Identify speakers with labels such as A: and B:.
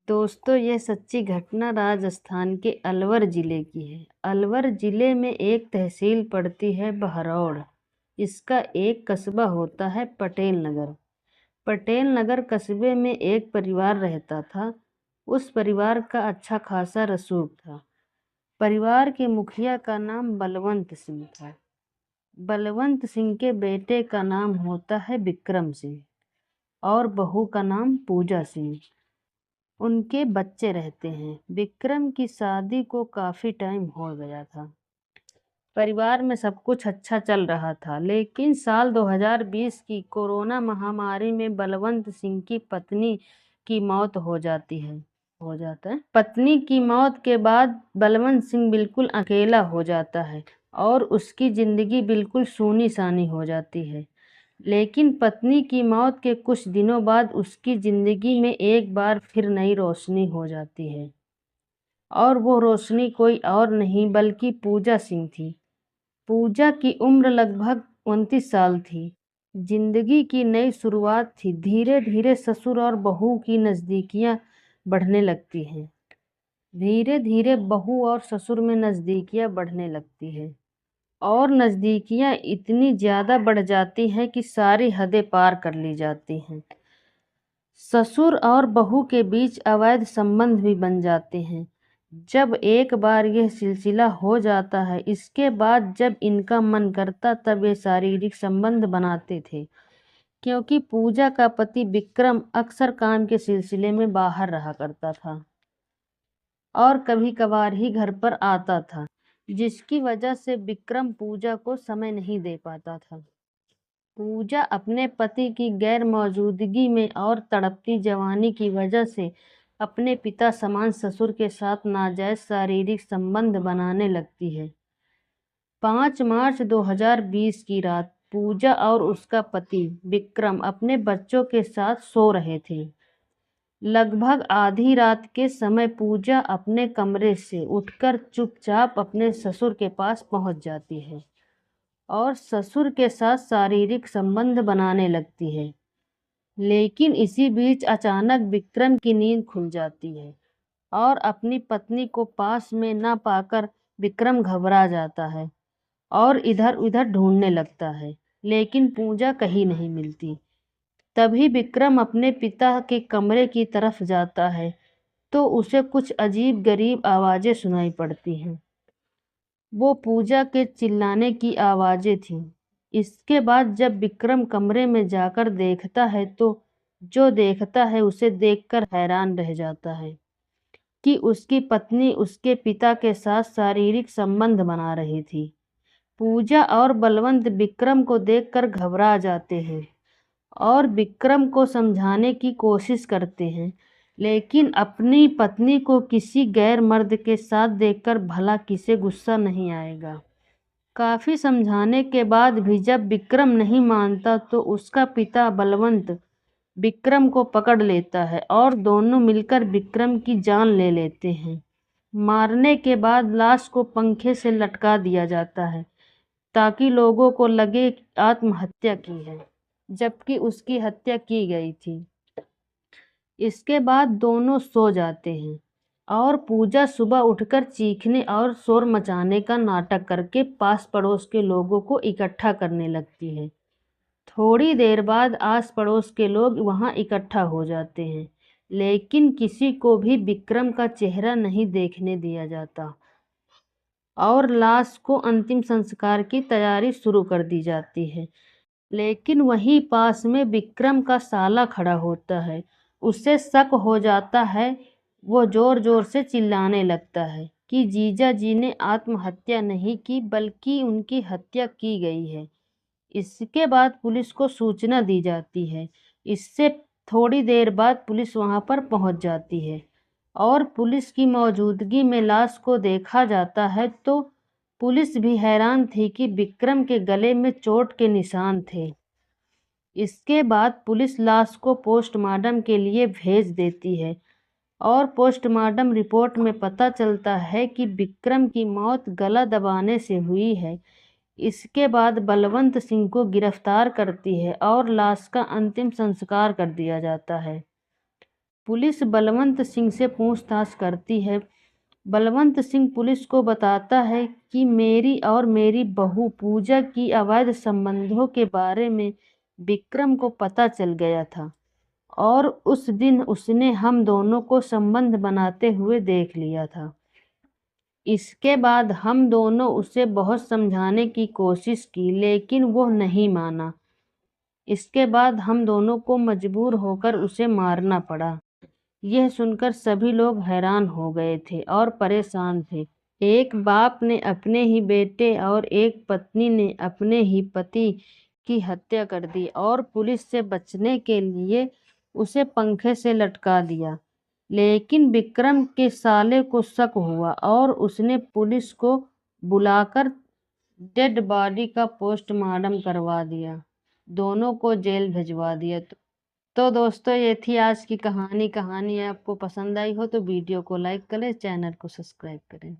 A: दोस्तों, ये सच्ची घटना राजस्थान के अलवर ज़िले की है। अलवर ज़िले में एक तहसील पड़ती है बहरौड़। इसका एक कस्बा होता है पटेल नगर। पटेल नगर कस्बे में एक परिवार रहता था। उस परिवार का अच्छा खासा रसूख था। परिवार के मुखिया का नाम बलवंत सिंह था। बलवंत सिंह के बेटे का नाम होता है विक्रम सिंह और बहू का नाम पूजा सिंह। उनके बच्चे रहते हैं। विक्रम की शादी को काफ़ी टाइम हो गया था। परिवार में सब कुछ अच्छा चल रहा था, लेकिन साल 2020 की कोरोना महामारी में बलवंत सिंह की पत्नी की मौत हो जाता है। पत्नी की मौत के बाद बलवंत सिंह बिल्कुल अकेला हो जाता है और उसकी ज़िंदगी बिल्कुल सूनी सानी हो जाती है। लेकिन पत्नी की मौत के कुछ दिनों बाद उसकी ज़िंदगी में एक बार फिर नई रोशनी हो जाती है और वो रोशनी कोई और नहीं बल्कि पूजा सिंह थी। पूजा की उम्र लगभग 29 साल थी। ज़िंदगी की नई शुरुआत थी। धीरे धीरे ससुर और बहू की नज़दीकियाँ बढ़ने लगती हैं। धीरे धीरे बहू और ससुर में नज़दीकियाँ बढ़ने लगती हैं और नज़दीकियाँ इतनी ज़्यादा बढ़ जाती हैं कि सारी हदें पार कर ली जाती हैं। ससुर और बहू के बीच अवैध संबंध भी बन जाते हैं। जब एक बार यह सिलसिला हो जाता है, इसके बाद जब इनका मन करता तब ये शारीरिक संबंध बनाते थे, क्योंकि पूजा का पति विक्रम अक्सर काम के सिलसिले में बाहर रहा करता था और कभी कभार ही घर पर आता था, जिसकी वजह से विक्रम पूजा को समय नहीं दे पाता था। पूजा अपने पति की गैर मौजूदगी में और तड़पती जवानी की वजह से अपने पिता समान ससुर के साथ नाजायज शारीरिक संबंध बनाने लगती है। 5 मार्च 2020 की रात पूजा और उसका पति विक्रम अपने बच्चों के साथ सो रहे थे। लगभग आधी रात के समय पूजा अपने कमरे से उठकर चुपचाप अपने ससुर के पास पहुंच जाती है और ससुर के साथ शारीरिक संबंध बनाने लगती है। लेकिन इसी बीच अचानक विक्रम की नींद खुल जाती है और अपनी पत्नी को पास में ना पाकर विक्रम घबरा जाता है और इधर उधर ढूंढने लगता है, लेकिन पूजा कहीं नहीं मिलती। तभी विक्रम अपने पिता के कमरे की तरफ जाता है तो उसे कुछ अजीब गरीब आवाज़ें सुनाई पड़ती हैं। वो पूजा के चिल्लाने की आवाज़ें थीं। इसके बाद जब विक्रम कमरे में जाकर देखता है तो जो देखता है उसे देखकर हैरान रह जाता है कि उसकी पत्नी उसके पिता के साथ शारीरिक संबंध बना रही थी। पूजा और बलवंत विक्रम को देखकर घबरा जाते हैं और विक्रम को समझाने की कोशिश करते हैं, लेकिन अपनी पत्नी को किसी गैर मर्द के साथ देखकर भला किसे गुस्सा नहीं आएगा। काफ़ी समझाने के बाद भी जब विक्रम नहीं मानता तो उसका पिता बलवंत विक्रम को पकड़ लेता है और दोनों मिलकर विक्रम की जान ले लेते हैं। मारने के बाद लाश को पंखे से लटका दिया जाता है ताकि लोगों को लगे कि आत्महत्या की है, जबकि उसकी हत्या की गई थी। इसके बाद दोनों सो जाते हैं और पूजा सुबह उठकर चीखने और शोर मचाने का नाटक करके पास पड़ोस के लोगों को इकट्ठा करने लगती है। थोड़ी देर बाद आस पड़ोस के लोग वहां इकट्ठा हो जाते हैं, लेकिन किसी को भी विक्रम का चेहरा नहीं देखने दिया जाता और लाश को अंतिम संस्कार की तैयारी शुरू कर दी जाती है। लेकिन वहीं पास में विक्रम का साला खड़ा होता है। उसे शक हो जाता है। वो जोर जोर से चिल्लाने लगता है कि जीजा जी ने आत्महत्या नहीं की बल्कि उनकी हत्या की गई है। इसके बाद पुलिस को सूचना दी जाती है। इससे थोड़ी देर बाद पुलिस वहां पर पहुंच जाती है और पुलिस की मौजूदगी में लाश को देखा जाता है तो पुलिस भी हैरान थी कि विक्रम के गले में चोट के निशान थे। इसके बाद पुलिस लाश को पोस्टमार्टम के लिए भेज देती है और पोस्टमार्टम रिपोर्ट में पता चलता है कि विक्रम की मौत गला दबाने से हुई है। इसके बाद बलवंत सिंह को गिरफ्तार करती है और लाश का अंतिम संस्कार कर दिया जाता है। पुलिस बलवंत सिंह से पूछताछ करती है। बलवंत सिंह पुलिस को बताता है कि मेरी और मेरी बहू पूजा की अवैध संबंधों के बारे में विक्रम को पता चल गया था और उस दिन उसने हम दोनों को संबंध बनाते हुए देख लिया था। इसके बाद हम दोनों उसे बहुत समझाने की कोशिश की, लेकिन वो नहीं माना। इसके बाद हम दोनों को मजबूर होकर उसे मारना पड़ा। यह सुनकर सभी लोग हैरान हो गए थे और परेशान थे। एक बाप ने अपने ही बेटे और एक पत्नी ने अपने ही पति की हत्या कर दी और पुलिस से बचने के लिए उसे पंखे से लटका दिया। लेकिन विक्रम के साले को शक हुआ और उसने पुलिस को बुलाकर डेड बॉडी का पोस्टमार्टम करवा दिया। दोनों को जेल भिजवा दिया। तो दोस्तों, ये थी आज की कहानी। कहानी आपको पसंद आई हो तो वीडियो को लाइक करें, चैनल को सब्सक्राइब करें।